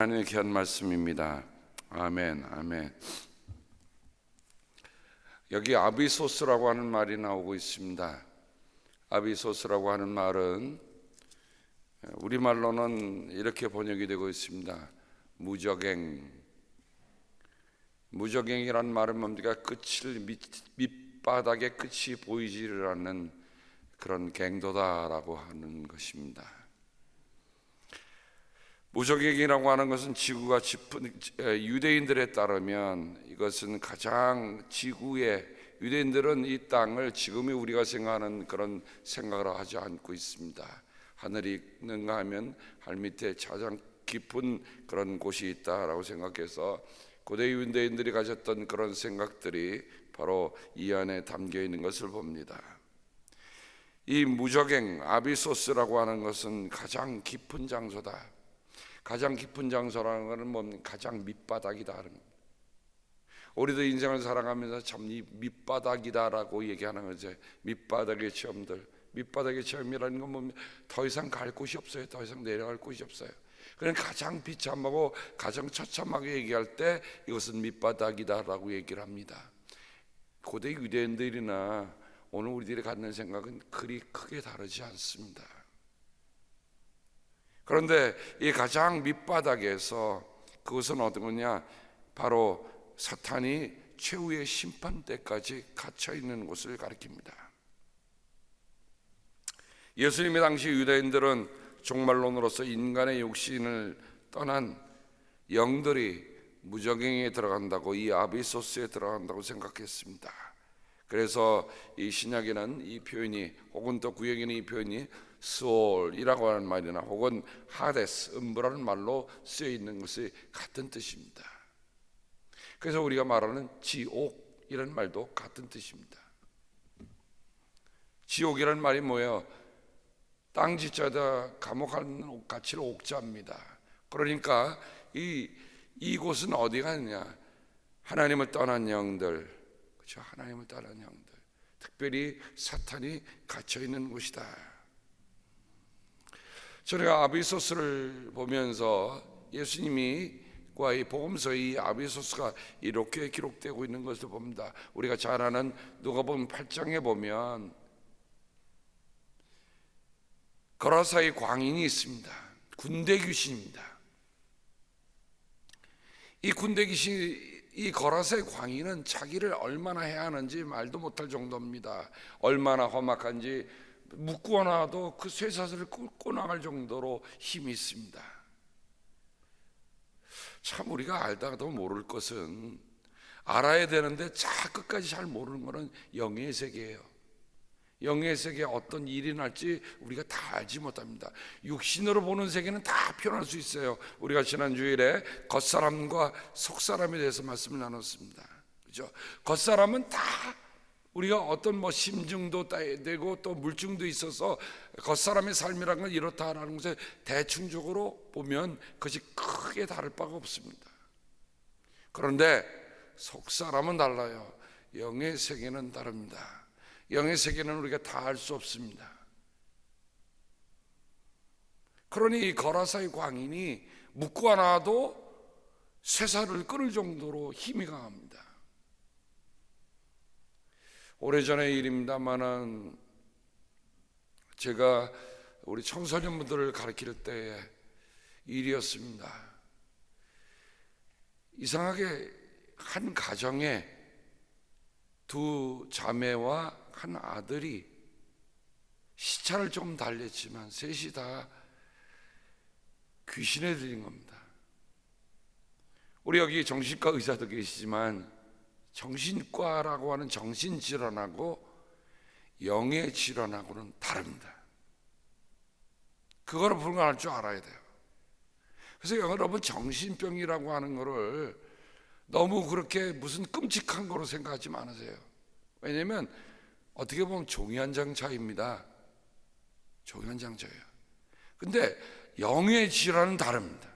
하나님의 귀한 말씀입니다. 아멘, 아멘. 여기 아비소스라고 하는 말이 나오고 있습니다. 아비소스라고 하는 말은 우리말로는 이렇게 번역이 되고 있습니다. 무적행. 무적행이란 말은 뭡니까? 밑바닥에 끝이 보이지를 않는 그런 갱도다라고 하는 것입니다. 무적행이라고 하는 것은 지구가 짚은, 유대인들에 따르면 이것은 가장 지구의, 유대인들은 이 땅을 지금의 우리가 생각하는 그런 생각을 하지 않고 있습니다. 하늘이 있는가 하면 하늘 밑에 가장 깊은 그런 곳이 있다라고 생각해서 고대 유대인들이 가졌던 그런 생각들이 바로 이 안에 담겨 있는 것을 봅니다. 이 무적행 아비소스라고 하는 것은 가장 깊은 장소다. 가장 깊은 장소라는 것은 뭡니까? 가장 밑바닥이다 하는 겁니다. 우리도 인생을 살아가면서 참 이 밑바닥이다라고 얘기하는 거죠. 밑바닥의 체험들. 밑바닥의 체험이라는 건 뭡니까? 더 이상 갈 곳이 없어요. 더 이상 내려갈 곳이 없어요. 그냥 가장 비참하고 가장 처참하게 얘기할 때 이것은 밑바닥이다라고 얘기를 합니다. 고대 유대인들이나 오늘 우리들이 갖는 생각은 그리 크게 다르지 않습니다. 그런데 이 가장 밑바닥에서 그것은 어떤 거냐? 바로 사탄이 최후의 심판 때까지 갇혀 있는 곳을 가리킵니다. 예수님의 당시 유대인들은 종말론으로서 인간의 육신을 떠난 영들이 무적행에 들어간다고, 이 아비소스에 들어간다고 생각했습니다. 그래서 이 신약에는 이 표현이, 혹은 또 구약에는 이 표현이 스올이라고 하는 말이나 혹은 하데스, 음부라는 말로 쓰여 있는 것이 같은 뜻입니다. 그래서 우리가 말하는 지옥 이런 말도 같은 뜻입니다. 지옥이라는 말이 뭐예요? 땅 지자다 감옥하는 가치를 옥자입니다. 그러니까 이곳은 어디가 있냐? 하나님을 떠난 영들, 그렇죠? 하나님을 떠난 영들, 특별히 사탄이 갇혀 있는 곳이다. 저희가 아비소스를 보면서 예수님과 이 복음서의 이 아비소스가 이렇게 기록되고 있는 것을 봅니다. 우리가 잘 아는 누가복음 8장에 보면 거라사의 광인이 있습니다. 군대 귀신입니다. 이 군대 귀신, 이 거라사의 광인은 자기를 얼마나 해하는지 말도 못할 정도입니다. 얼마나 험악한지 묶고 나도 그 쇠사슬을 끌고 나갈 정도로 힘이 있습니다. 참 우리가 알다가도 모를 것은 알아야 되는데 끝까지 잘 모르는 것은 영의 세계예요. 영의 세계에 어떤 일이 날지 우리가 다 알지 못합니다. 육신으로 보는 세계는 다 표현할 수 있어요. 우리가 지난 주일에 겉사람과 속사람에 대해서 말씀을 나눴습니다. 그죠? 겉사람은 다 우리가 어떤 심증도 되고 또 물증도 있어서 겉사람의 삶이라는 건 이렇다라는 것을 대충적으로 보면 그것이 크게 다를 바가 없습니다. 그런데 속사람은 달라요. 영의 세계는 다릅니다. 영의 세계는 우리가 다 알 수 없습니다. 그러니 이 거라사의 광인이 묶고 놔도 쇠사를 끊을 정도로 힘이 강합니다. 오래전의 일입니다만은 제가 우리 청소년분들을 가르칠 때의 일이었습니다. 이상하게 한 가정에 두 자매와 한 아들이 시차를 좀 달렸지만 셋이 다 귀신에 들린 겁니다. 우리 여기 정신과 의사도 계시지만 정신과라고 하는 정신질환하고 영의 질환하고는 다릅니다. 그거를 분간할 줄 알아야 돼요. 그래서 여러분 정신병이라고 하는 거를 너무 그렇게 무슨 끔찍한 거로 생각하지 마세요. 왜냐하면 어떻게 보면 종이 한 장 차이입니다. 종이 한 장 차이예요. 근데 영의 질환은 다릅니다.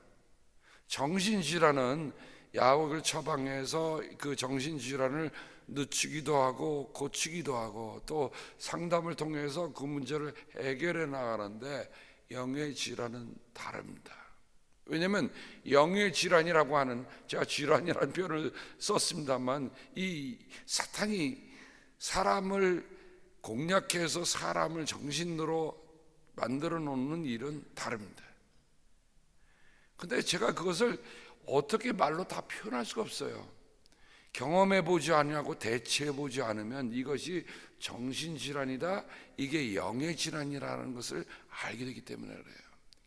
정신질환은 약을 처방해서 그 정신질환을 늦추기도 하고 고치기도 하고 또 상담을 통해서 그 문제를 해결해 나가는데 영의 질환은 다릅니다. 왜냐하면 영의 질환이라고 하는, 제가 질환이라는 표현을 썼습니다만, 이 사탄이 사람을 공략해서 사람을 정신으로 만들어 놓는 일은 다릅니다. 근데 제가 그것을 어떻게 말로 다 표현할 수가 없어요. 경험해 보지 않고 대체해 보지 않으면 이것이 정신질환이다, 이게 영의 질환이라는 것을 알게 되기 때문에 그래요.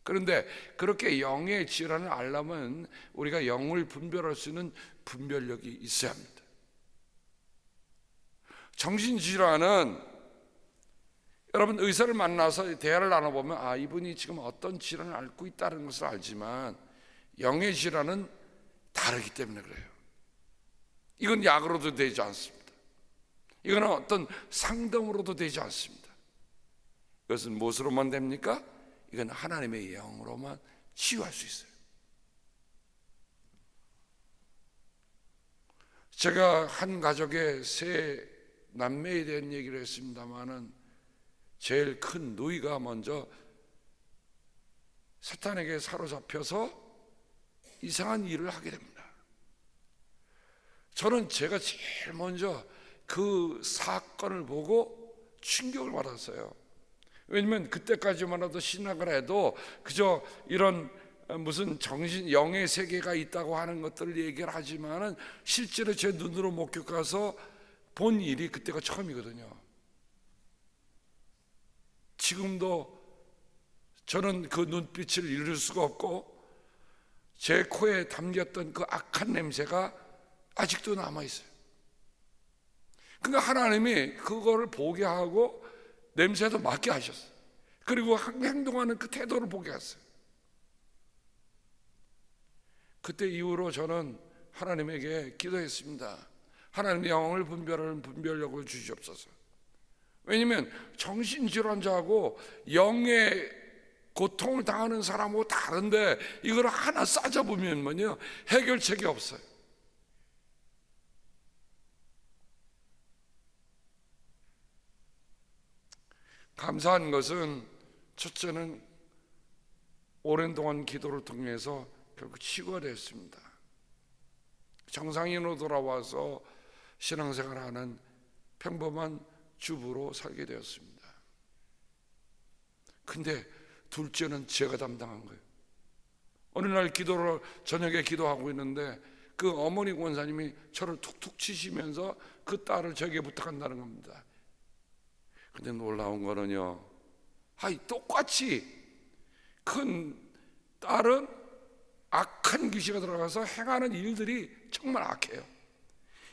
그런데 그렇게 영의 질환을 알려면 우리가 영을 분별할 수 있는 분별력이 있어야 합니다. 정신질환은 여러분 의사를 만나서 대화를 나눠보면 아, 이분이 지금 어떤 질환을 앓고 있다는 것을 알지만 영의 질환은 다르기 때문에 그래요. 이건 약으로도 되지 않습니다. 이거는 어떤 상담으로도 되지 않습니다. 이것은 무엇으로만 됩니까? 이건 하나님의 영으로만 치유할 수 있어요. 제가 한 가족의 세 남매에 대한 얘기를 했습니다마는 제일 큰 누이가 먼저 사탄에게 사로잡혀서 이상한 일을 하게 됩니다. 저는 제가 제일 먼저 그 사건을 보고 충격을 받았어요. 왜냐면 그때까지만 해도 신학을 해도 그저 이런 무슨 정신 영의 세계가 있다고 하는 것들을 얘기를 하지만은 실제로 제 눈으로 목격해서 본 일이 그때가 처음이거든요. 지금도 저는 그 눈빛을 잃을 수가 없고 제 코에 담겼던 그 악한 냄새가 아직도 남아있어요. 그러니까 하나님이 그거를 보게 하고 냄새도 맡게 하셨어요. 그리고 행동하는 그 태도를 보게 했어요. 그때 이후로 저는 하나님에게 기도했습니다. 하나님의 영을 분별하는 분별력을 주시옵소서. 왜냐하면 정신질환자하고 영의 고통을 당하는 사람하고 다른데 이걸 하나 싸잡으면요 해결책이 없어요. 감사한 것은 첫째는 오랜 동안 기도를 통해서 결국 치유가 됐습니다. 정상인으로 돌아와서 신앙생활하는 평범한 주부로 살게 되었습니다. 근데 둘째는 제가 담당한 거예요. 어느 날 기도를 저녁에 기도하고 있는데 그 어머니 권사님이 저를 툭툭 치시면서 그 딸을 저에게 부탁한다는 겁니다. 근데 놀라운 거는요, 똑같이 큰 딸은 악한 귀신이 들어가서 행하는 일들이 정말 악해요.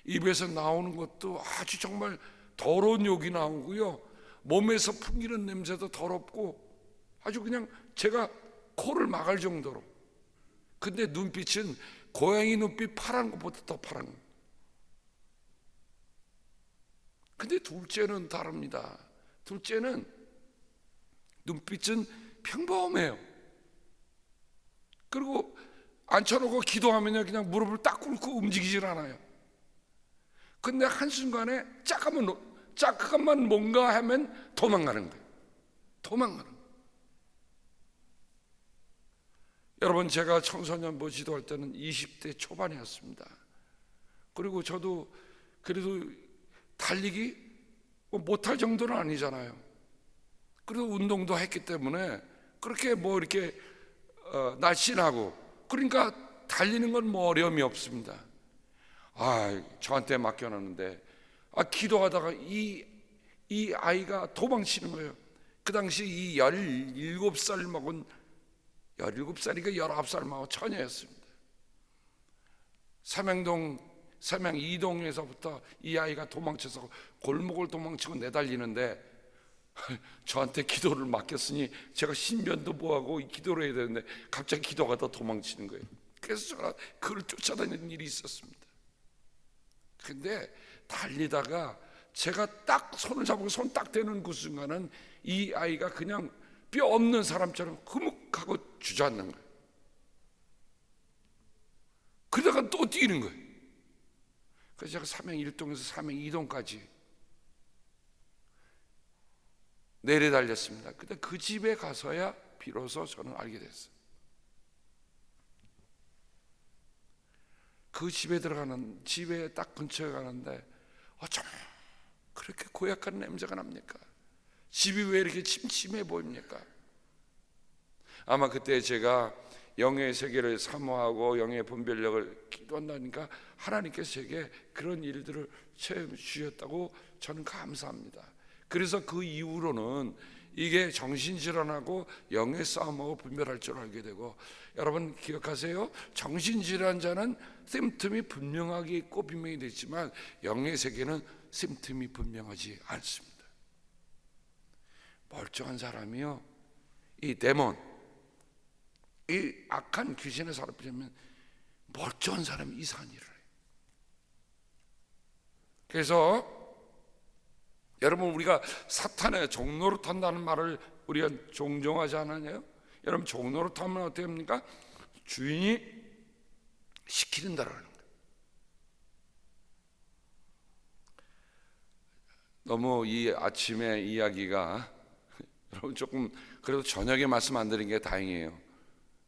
입에서 나오는 것도 아주 정말 더러운 욕이 나오고요, 몸에서 풍기는 냄새도 더럽고 아주 그냥 제가 코를 막을 정도로. 근데 눈빛은 고양이 눈빛 파란 것보다 더 파란 거예요. 근데 둘째는 다릅니다. 둘째는 눈빛은 평범해요. 그리고 앉혀놓고 기도하면요 그냥 무릎을 딱 꿇고 움직이질 않아요. 근데 한순간에 잠깐만 뭔가 하면 도망가는 거예요. 도망가는 거예요. 여러분, 제가 청소년부 지도할 때는 20대 초반이었습니다. 그리고 저도 그래도 달리기 못할 정도는 아니잖아요. 그래도 운동도 했기 때문에 그렇게 이렇게 날씬하고, 그러니까 달리는 건 어려움이 없습니다. 저한테 맡겨놨는데 기도하다가 이 아이가 도망치는 거예요. 그 당시 이 17살 먹은 17살이가 19살 먹은 처녀였습니다. 삼양 2동에서부터 이 아이가 도망쳐서 골목을 도망치고 내달리는데 저한테 기도를 맡겼으니 제가 신변도 뭐하고 기도를 해야 되는데 갑자기 기도하다 도망치는 거예요. 그래서 제가 그를 쫓아다니는 일이 있었습니다. 근데 달리다가 제가 딱 손을 잡고 손 딱 대는 그 순간은 이 아이가 그냥 뼈 없는 사람처럼 흐뭇하고 주저앉는 거예요. 그러다가 또 뛰는 거예요. 그래서 제가 삼양 1동에서 삼양 2동까지 내려달렸습니다. 근데 그 집에 가서야 비로소 저는 알게 됐어요. 그 집에 딱 근처에 가는데 어쩜 그렇게 고약한 냄새가 납니까? 집이 왜 이렇게 침침해 보입니까? 아마 그때 제가 영의 세계를 사모하고 영의 분별력을 기도한다니까 하나님께서 제게 그런 일들을 체험해 주셨다고 저는 감사합니다. 그래서 그 이후로는 이게 정신질환하고 영의 싸움하고 분별할 줄 알게 되고, 여러분 기억하세요? 정신질환자는 심틈이 분명하게 있고 분명히 되지만 영의 세계는 심틈이 분명하지 않습니다. 멀쩡한 사람이요, 이 데몬, 이 악한 귀신의 사람이면 멀쩡한 사람이 이상한 일을 해요. 그래서 여러분, 우리가 사탄의 종로로 탄다는 말을 우리가 종종 하지 않았나요? 여러분, 종로로 타면 어떻게 합니까? 주인이 시키는 대로 하는 거예요. 너무 이 아침에 이야기가 여러분 조금 그래도 저녁에 말씀 안 드린 게 다행이에요.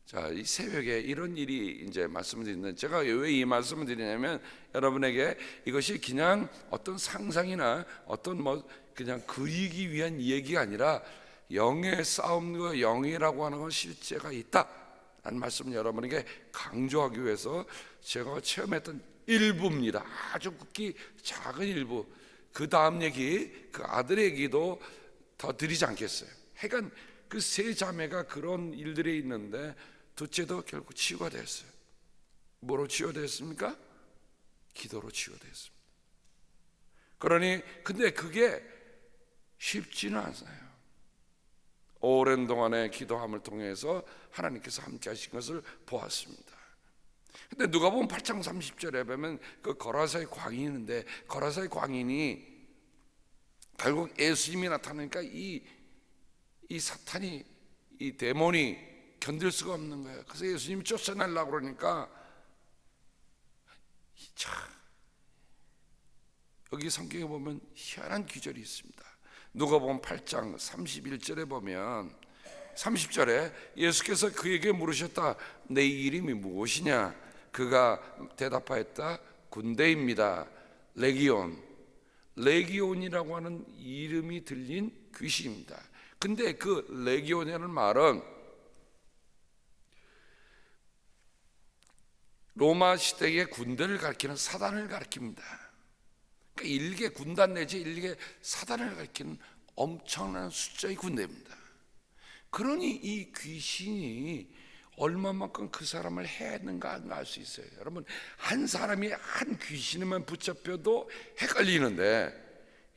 자, 이 새벽에 이런 일이 이제 말씀을 드리는데, 제가 왜 이 말씀을 드리냐면 여러분에게 이것이 그냥 어떤 상상이나 어떤 그냥 그리기 위한 얘기가 아니라 영의 싸움과 영이라고 하는 건 실제가 있다라는 말씀을 여러분에게 강조하기 위해서 제가 체험했던 일부입니다. 아주 극히 작은 일부. 그 다음 얘기, 그 아들의 얘기도 더 드리지 않겠어요. 하여간 그 세 자매가 그런 일들이 있는데 둘째도 결국 치유가 됐어요. 뭐로 치유됐습니까? 기도로 치유됐습니다. 그러니 근데 그게 쉽지는 않아요. 오랜 동안의 기도함을 통해서 하나님께서 함께 하신 것을 보았습니다. 근데 누가복음 8장 30절에 보면 그 거라사의 광인이 있는데, 거라사의 광인이 결국 예수님이 나타나니까 이 사탄이, 이 데몬이 견딜 수가 없는 거예요. 그래서 예수님이 쫓아내려고 그러니까, 참 여기 성경에 보면 희한한 기절이 있습니다. 누가복음 8장 31절에 보면 30절에 예수께서 그에게 물으셨다. 내 이름이 무엇이냐? 그가 대답하였다. 군대입니다. 레기온. 레기온이라고 하는 이름이 들린 귀신입니다. 근데 그 레기온이라는 말은 로마 시대의 군대를 가리키는 사단을 가리킵니다. 그러니까 일개 군단 내지 일개 사단을 가리키는 엄청난 숫자의 군대입니다. 그러니 이 귀신이 얼마만큼 그 사람을 해했는가 알 수 있어요. 여러분, 한 사람이 한 귀신에만 붙잡혀도 헷갈리는데,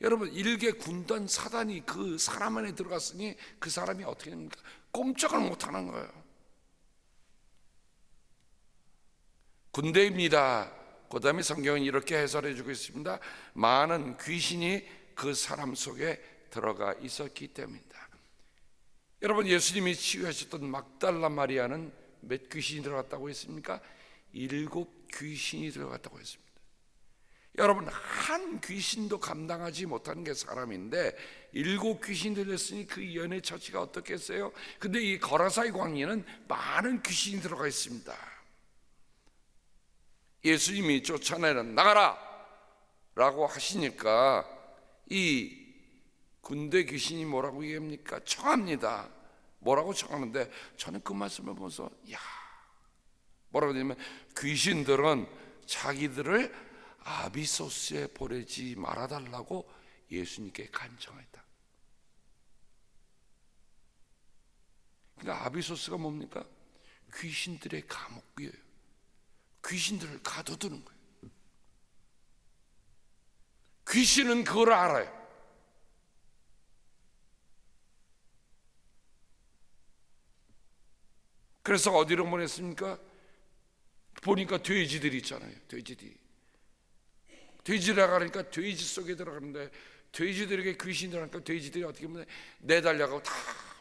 여러분 일개 군단 사단이 그 사람 안에 들어갔으니 그 사람이 어떻게 됩니까? 꼼짝을 못하는 거예요. 군대입니다. 그 다음에 성경은 이렇게 해설해 주고 있습니다. 많은 귀신이 그 사람 속에 들어가 있었기 때문이다. 여러분, 예수님이 치유하셨던 막달라 마리아는 몇 귀신이 들어갔다고 했습니까? 7 귀신이 들어갔다고 했습니다. 여러분, 한 귀신도 감당하지 못하는 게 사람인데 7 귀신이 들렸으니 그 연의 처치가 어떻겠어요? 근데 이 거라사의 광인은 많은 귀신이 들어가 있습니다. 예수님이 쫓아내는 나가라 라고 하시니까 이 군대 귀신이 뭐라고 얘기합니까? 청합니다. 뭐라고 청하는데, 저는 그 말씀을 보면서 뭐라고 하냐면, 귀신들은 자기들을 아비소스에 보내지 말아달라고 예수님께 간청했다. 그러니까 아비소스가 뭡니까? 귀신들의 감옥이에요. 귀신들을 가둬두는 거예요. 귀신은 그걸 알아요. 그래서 어디로 보냈습니까? 보니까 돼지들이 있잖아요. 돼지를 나가니까 돼지 속에 들어가는데, 돼지들에게 귀신이 들어가니까 돼지들이 어떻게 보면 내달려가고 다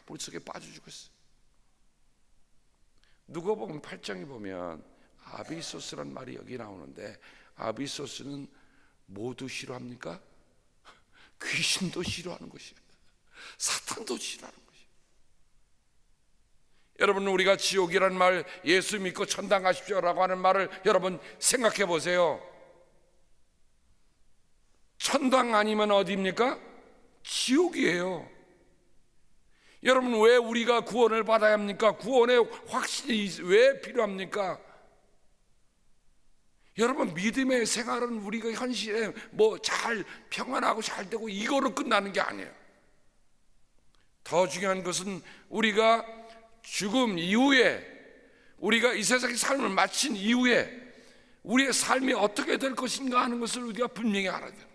물속에 빠져 죽었어요. 누가복음 8장에 보면 아비소스란 말이 여기 나오는데, 아비소스는 모두 싫어합니까? 귀신도 싫어하는 것이에요. 사탄도 싫어하는 것이에요. 여러분, 우리가 지옥이라는 말, 예수 믿고 천당 가십시오라고 하는 말을 여러분 생각해 보세요. 천당 아니면 어디입니까? 지옥이에요. 여러분, 왜 우리가 구원을 받아야 합니까? 구원의 확신이 왜 필요합니까? 여러분, 믿음의 생활은 우리가 현실에 잘 평안하고 잘 되고 이거로 끝나는 게 아니에요. 더 중요한 것은 우리가 죽음 이후에, 우리가 이 세상의 삶을 마친 이후에 우리의 삶이 어떻게 될 것인가 하는 것을 우리가 분명히 알아야 돼요.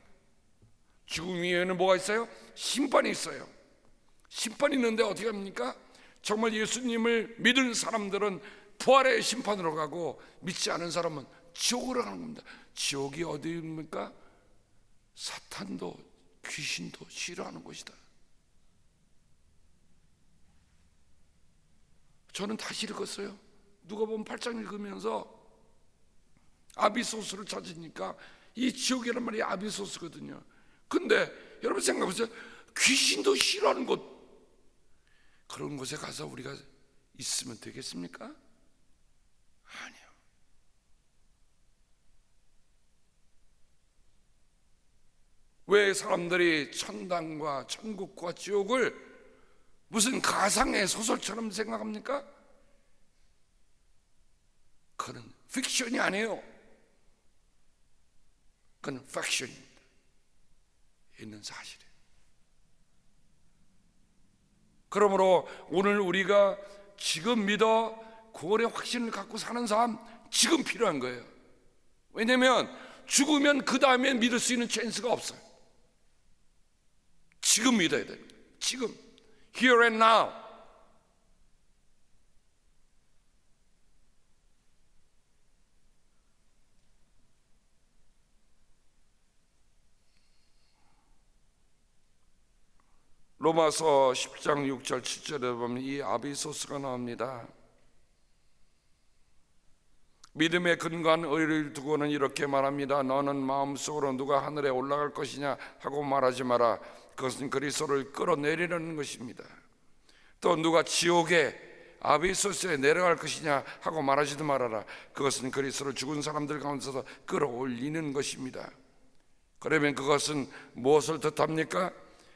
죽음 이후에는 뭐가 있어요? 심판이 있어요. 심판이 있는데 어떻게 합니까? 정말 예수님을 믿은 사람들은 부활의 심판으로 가고, 믿지 않은 사람은 지옥으로 가는 겁니다. 지옥이 어디입니까? 사탄도 귀신도 싫어하는 곳이다. 저는 다시 읽었어요. 누가복음 8장 읽으면서 아비소스를 찾으니까 이 지옥이란 말이 아비소스거든요. 근데 여러분 생각해보세요. 귀신도 싫어하는 곳, 그런 곳에 가서 우리가 있으면 되겠습니까? 아니요. 왜 사람들이 천당과 천국과 지옥을 무슨 가상의 소설처럼 생각합니까? 그건 픽션이 아니에요. 그건 팩션입니다. 있는 사실이에요. 그러므로 오늘 우리가 지금 믿어 구원의 확신을 갖고 사는 삶, 지금 필요한 거예요. 왜냐하면 죽으면 그 다음에 믿을 수 있는 찬스가 없어요. 지금 믿어야 돼요. 지금, here and now. 로마서 10장 6절 7절에 보면 이 아비소스가 나옵니다. 믿음에 근거한 의를 두고는 이렇게 말합니다. 너는 마음속으로 누가 하늘에 올라갈 것이냐 하고 말하지 마라. 그것은 그리스도를 끌어내리려는 것입니다. 또 누가 지옥에 아비소스에 내려갈 것이냐 하고 말하지도 말아라. 그것은 그리스도를 죽은 사람들 가운데서 끌어올리는 것입니다. 그러면 그것은 무엇을 뜻합니까?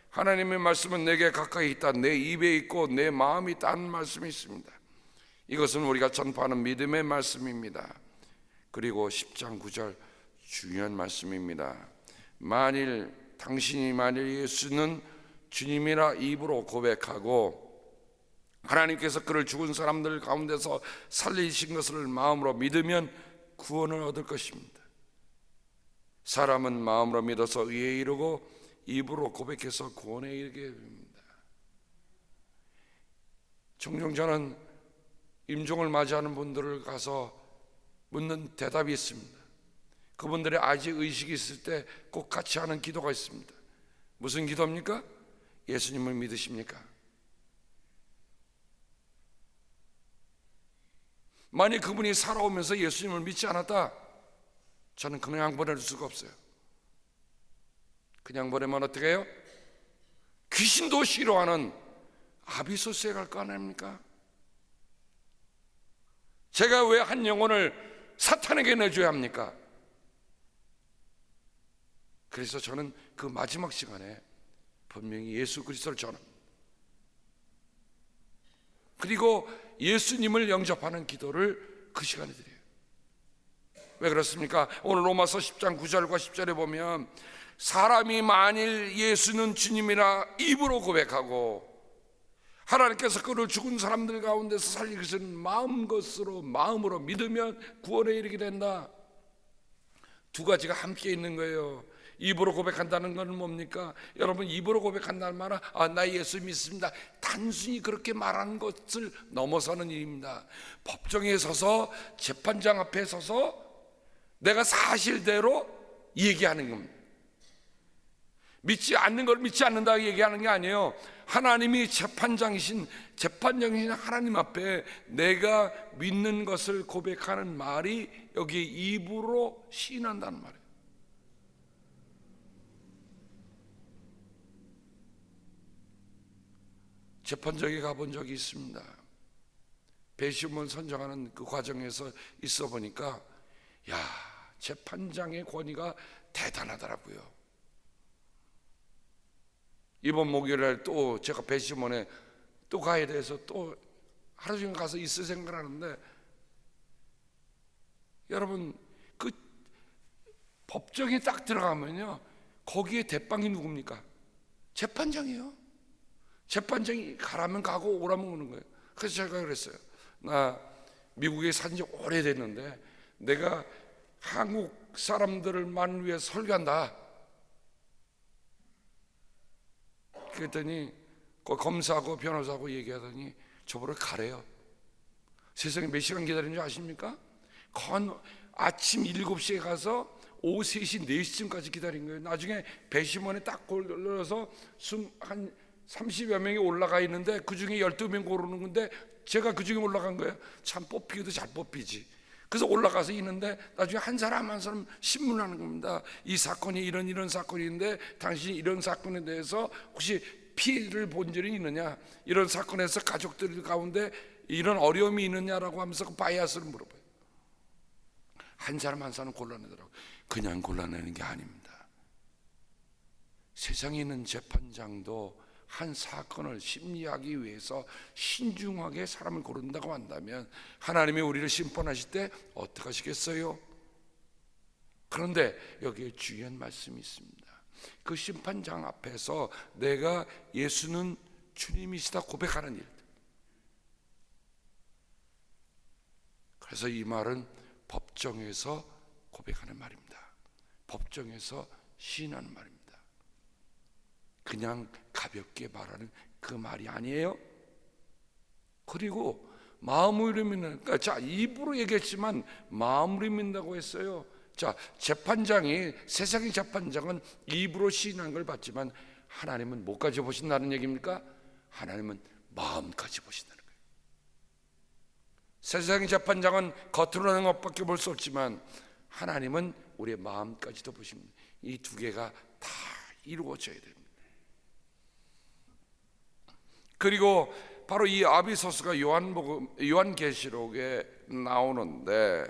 하나님의 말씀은 내게 가까이 있다, 내 입에 있고 내 마음이 있다는 말씀이 있습니다. 이것은 우리가 전파하는 믿음의 말씀입니다. 그리고 10장 9절 중요한 말씀입니다. 당신이 예수는 주님이라 입으로 고백하고 하나님께서 그를 죽은 사람들 가운데서 살리신 것을 마음으로 믿으면 구원을 얻을 것입니다. 사람은 마음으로 믿어서 의에 이르고 입으로 고백해서 구원에 이르게 됩니다. 종종 저는 임종을 맞이하는 분들을 가서 묻는 대답이 있습니다. 그분들의 아직 의식이 있을 때 꼭 같이 하는 기도가 있습니다. 무슨 기도입니까? 예수님을 믿으십니까? 만약 그분이 살아오면서 예수님을 믿지 않았다, 저는 그냥 보낼 수가 없어요. 그냥 보내면 어떻게 해요? 귀신도 싫어하는 아비소스에 갈 거 아닙니까? 제가 왜 한 영혼을 사탄에게 내줘야 합니까? 그래서 저는 그 마지막 시간에 분명히 예수 그리스도를 전합니다. 그리고 예수님을 영접하는 기도를 그 시간에 드려요. 왜 그렇습니까? 오늘 로마서 10장 9절과 10절에 보면 사람이 만일 예수는 주님이라 입으로 고백하고 하나님께서 그를 죽은 사람들 가운데서 살리시는 마음으로 믿으면 구원에 이르게 된다. 두 가지가 함께 있는 거예요. 입으로 고백한다는 건 뭡니까? 여러분, 입으로 고백한다는 말은 나 예수 믿습니다, 단순히 그렇게 말하는 것을 넘어서는 일입니다. 법정에 서서 재판장 앞에 서서 내가 사실대로 얘기하는 겁니다. 믿지 않는 걸 믿지 않는다고 얘기하는 게 아니에요. 하나님이 재판장이신 하나님 앞에 내가 믿는 것을 고백하는 말이 여기 입으로 시인한다는 말이에요. 재판장에 가본 적이 있습니다. 배심원 선정하는 그 과정에서 있어 보니까 야, 재판장의 권위가 대단하더라고요. 이번 목요일에 또 제가 배심원에 또 가야 돼서 또 하루 종일 가서 있을 생각을 하는데, 여러분 그 법정에 딱 들어가면요, 거기에 대빵이 누굽니까? 재판장이에요. 재판장이 가라면 가고 오라면 오는 거예요. 그래서 제가 그랬어요. 나 미국에 산 지 오래됐는데 내가 한국 사람들만 위해 설교한다. 그랬더니 그 검사하고 변호사하고 얘기하더니 저보러 가래요. 세상에 몇 시간 기다리는 줄 아십니까? 아침 7시에 가서 오후 3시, 4시쯤까지 기다린 거예요. 나중에 배심원에 딱 걸려서 한 30여 명이 올라가 있는데 그 중에 12명 고르는 건데 제가 그 중에 올라간 거예요. 참 뽑히기도 잘 뽑히지. 그래서 올라가서 있는데 나중에 한 사람 한 사람 신문하는 겁니다. 이 사건이 이런 사건인데 당신이 이런 사건에 대해서 혹시 피해를 본 적이 있느냐, 이런 사건에서 가족들 가운데 이런 어려움이 있느냐라고 하면서 그 바이아스를 물어봐요. 한 사람 한 사람 골라내더라고요. 그냥 골라내는 게 아닙니다. 세상에 있는 재판장도 한 사건을 심리하기 위해서 신중하게 사람을 고른다고 한다면 하나님이 우리를 심판하실 때 어떻게 하시겠어요? 그런데 여기에 중요한 말씀이 있습니다. 그 심판장 앞에서 내가 예수는 주님이시다 고백하는 일. 그래서 이 말은 법정에서 고백하는 말입니다. 법정에서 시인하는 말입니다. 그냥 가볍게 말하는 그 말이 아니에요. 그리고 마음으로 믿는, 자, 입으로 얘기했지만 마음으로 믿는다고 했어요. 자, 재판장이, 세상의 재판장은 입으로 시인한 걸 봤지만 하나님은 뭐까지 보신다는 얘기입니까? 하나님은 마음까지 보신다는 거예요. 세상의 재판장은 겉으로 하는 것밖에 볼 수 없지만 하나님은 우리의 마음까지도 보십니다. 이 두 개가 다 이루어져야 됩니다. 그리고 바로 이 아비소스가 요한계시록에 나오는데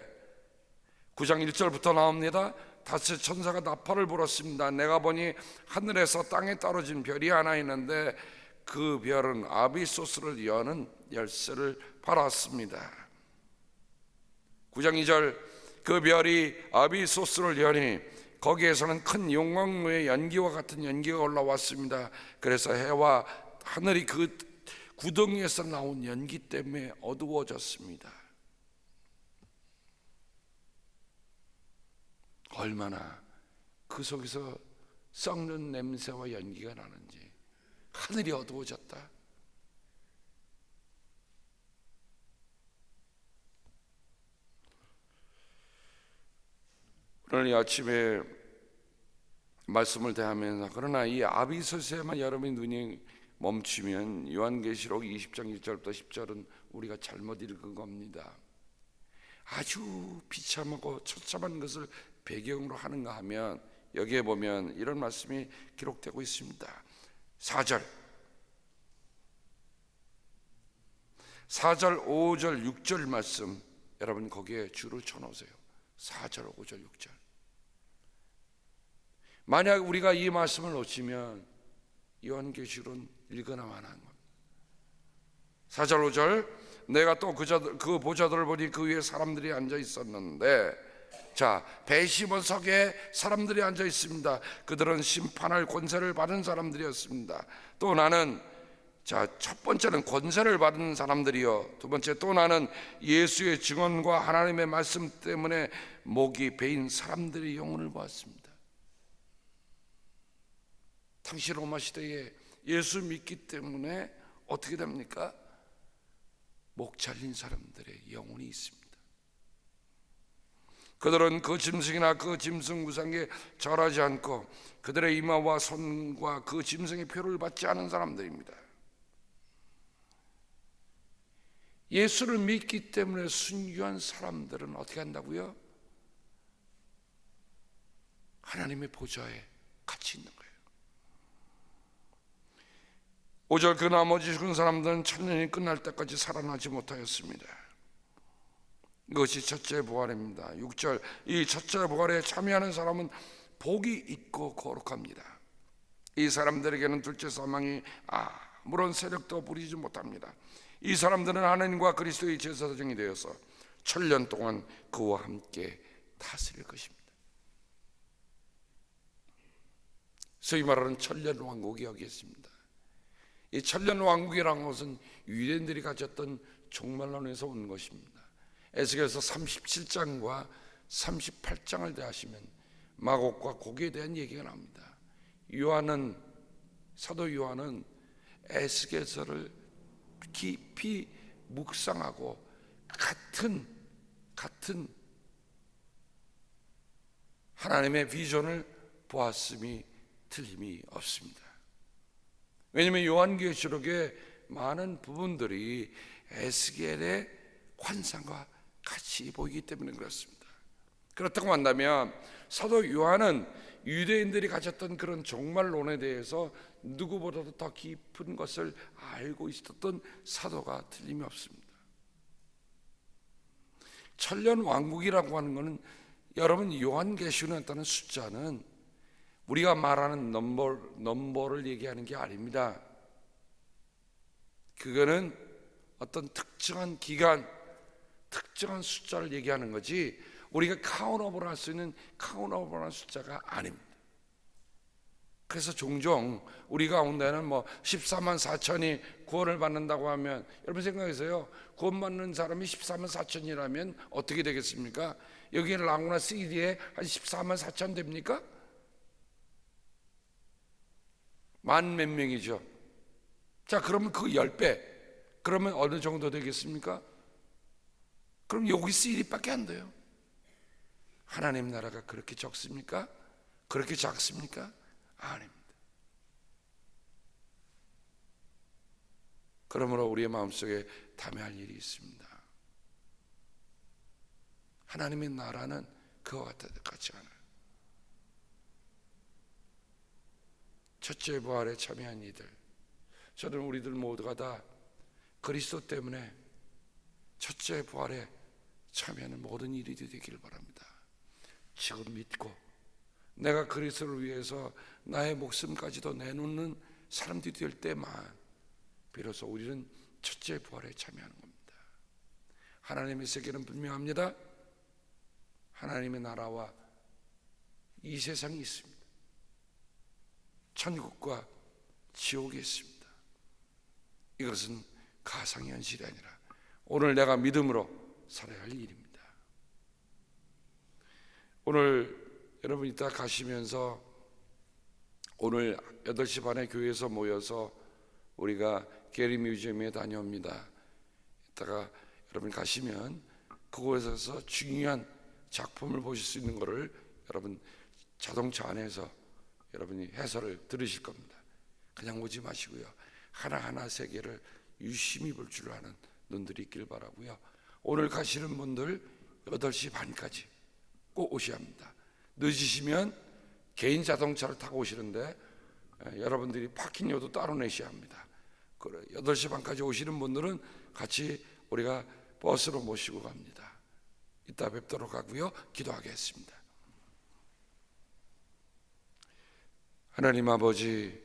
9장 1절부터 나옵니다. 다시 천사가 나팔을 불었습니다. 내가 보니 하늘에서 땅에 떨어진 별이 하나 있는데 그 별은 아비소스를 여는 열쇠를 받았습니다. 9장 2절, 그 별이 아비소스를 여니 거기에서는 큰 용광로의 연기와 같은 연기가 올라왔습니다. 그래서 해와 하늘이 그 구덩이에서 나온 연기 때문에 어두워졌습니다. 얼마나 그 속에서 썩는 냄새와 연기가 나는지. 하늘이 어두워졌다. 오늘 이 아침에 말씀을 대하면서, 그러나 이 아비소스에만 여러분의 눈이 멈추면 요한계시록 20장 1절부터 10절은 우리가 잘못 읽은 겁니다. 아주 비참하고 처참한 것을 배경으로 하는가 하면 여기에 보면 이런 말씀이 기록되고 있습니다. 4절, 5절, 6절 말씀 여러분 거기에 줄을 쳐놓으세요. 4절, 5절, 6절. 만약 우리가 이 말씀을 놓치면 요한계시록은 읽어나만 하는 겁니다. 4절, 5절, 내가 또 그 보좌들을 보니 그 위에 사람들이 앉아 있었는데, 자, 배심원석에 사람들이 앉아 있습니다. 그들은 심판할 권세를 받은 사람들이었습니다. 또 나는, 자, 첫 번째는 권세를 받은 사람들이요, 두 번째 또 나는 예수의 증언과 하나님의 말씀 때문에 목이 베인 사람들의 영혼을 보았습니다. 당시 로마 시대에 예수 믿기 때문에 어떻게 됩니까? 목 잘린 사람들의 영혼이 있습니다. 그들은 그 짐승이나 그 짐승 우상에 절하지 않고 그들의 이마와 손과 그 짐승의 표를 받지 않은 사람들입니다. 예수를 믿기 때문에 순교한 사람들은 어떻게 한다고요? 하나님의 보좌에 같이 있는 거예요. 5절 그 나머지 죽은 사람들은 천년이 끝날 때까지 살아나지 못하였습니다. 이것이 첫째 부활입니다. 6절 이 첫째 부활에 참여하는 사람은 복이 있고 거룩합니다. 이 사람들에게는 둘째 사망이 아무런 세력도 부리지 못합니다. 이 사람들은 하나님과 그리스도의 제사장이 되어서 천년 동안 그와 함께 다스릴 것입니다. 소위 말하는 천년 왕국이 여기 있습니다. 이 천년 왕국이라는 것은 유대인들이 가졌던 종말론에서 온 것입니다. 에스겔서 37장과 38장을 대하시면 마곡과 고기에 대한 얘기가 나옵니다. 사도 요한은 에스겔서를 깊이 묵상하고 같은 하나님의 비전을 보았음이 틀림이 없습니다. 왜냐하면 요한계시록의 많은 부분들이 에스겔의 환상과 같이 보이기 때문에 그렇습니다. 그렇다고 한다면 사도 요한은 유대인들이 가졌던 그런 종말론에 대해서 누구보다도 더 깊은 것을 알고 있었던 사도가 틀림이 없습니다. 천년 왕국이라고 하는 것은 여러분 요한계시록에 나타나는 숫자는 우리가 말하는 넘버를 얘기하는 게 아닙니다. 그거는 어떤 특정한 기간, 특정한 숫자를 얘기하는 거지 우리가 카운트업을 할 수 있는 카운트업을 하는 숫자가 아닙니다. 그래서 종종 우리 가운데는 14만 4천이 구원을 받는다고 하면 여러분 생각해서요, 구원받는 사람이 14만 4천이라면 어떻게 되겠습니까? 여기에 라구나 CD에 한 14만 4천 됩니까? 만 몇 명이죠. 자, 그러면 그 10배 그러면 어느 정도 되겠습니까? 그럼 여기 CD밖에 안 돼요. 하나님 나라가 그렇게 적습니까? 그렇게 작습니까? 아닙니다. 그러므로 우리의 마음속에 담아야 할 일이 있습니다. 하나님의 나라는 그와 같지 않아요. 첫째 부활에 참여한 이들, 저는 우리들 모두가 다 그리스도 때문에 첫째 부활에 참여하는 모든 일이 되기를 바랍니다. 지금 믿고 내가 그리스도를 위해서 나의 목숨까지도 내놓는 사람들이 될 때만 비로소 우리는 첫째 부활에 참여하는 겁니다. 하나님의 세계는 분명합니다. 하나님의 나라와 이 세상이 있습니다. 천국과 지옥이 있습니다. 이것은 가상현실이 아니라 오늘 내가 믿음으로 살아야 할 일입니다. 오늘 여러분 이따 가시면서 오늘 8시 반에 교회에서 모여서 우리가 게리 뮤지엄에 다녀옵니다. 이따가 여러분 가시면 그곳에서 중요한 작품을 보실 수 있는 것을 여러분 자동차 안에서 여러분이 해설을 들으실 겁니다. 그냥 오지 마시고요, 하나하나 세계를 유심히 볼 줄 아는 눈들이 있길 바라고요. 오늘 가시는 분들 8시 반까지 꼭 오셔야 합니다. 늦으시면 개인 자동차를 타고 오시는데 여러분들이 파킹료도 따로 내셔야 합니다. 8시 반까지 오시는 분들은 같이 우리가 버스로 모시고 갑니다. 이따 뵙도록 하고요, 기도하겠습니다. 하나님 아버지,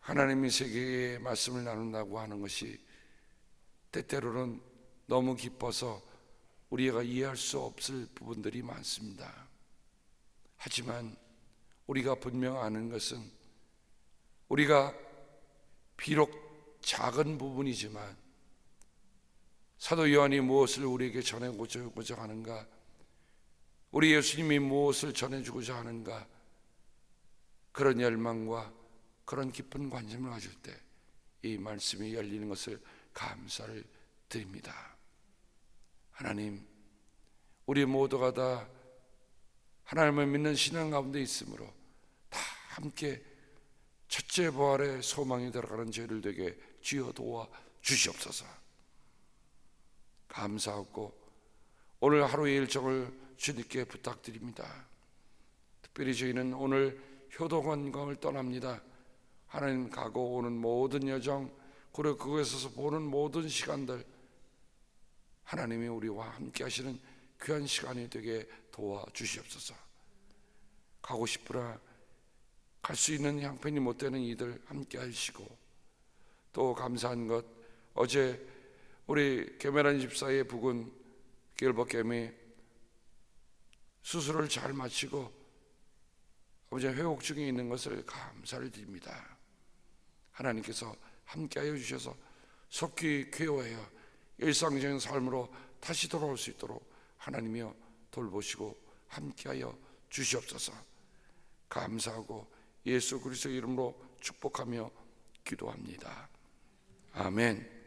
하나님이 세계에 말씀을 나눈다고 하는 것이 때때로는 너무 기뻐서 우리가 이해할 수 없을 부분들이 많습니다. 하지만 우리가 분명 아는 것은 우리가 비록 작은 부분이지만 사도 요한이 무엇을 우리에게 전해고자 하는가, 우리 예수님이 무엇을 전해주고자 하는가, 그런 열망과 그런 깊은 관심을 가질 때 이 말씀이 열리는 것을 감사를 드립니다. 하나님, 우리 모두가 다 하나님을 믿는 신앙 가운데 있으므로 다 함께 첫째 부활의 소망이 들어가는 저희를 되게 주여 도와 주시옵소서. 감사하고 오늘 하루의 일정을 주님께 부탁드립니다. 특별히 저희는 오늘 효도 관광을 떠납니다. 하나님 가고 오는 모든 여정, 그리고 그곳에서 보는 모든 시간들, 하나님이 우리와 함께 하시는 귀한 시간이 되게 도와주시옵소서. 가고 싶으나 갈 수 있는 형편이 못 되는 이들 함께 하시고, 또 감사한 것, 어제 우리 개메란 집사의 부근 길버겜이 수술을 잘 마치고 아버지 회복 중에 있는 것을 감사를 드립니다. 하나님께서 함께하여 주셔서 속히 쾌유하여 일상적인 삶으로 다시 돌아올 수 있도록 하나님이여 돌보시고 함께하여 주시옵소서. 감사하고 예수 그리스도의 이름으로 축복하며 기도합니다. 아멘.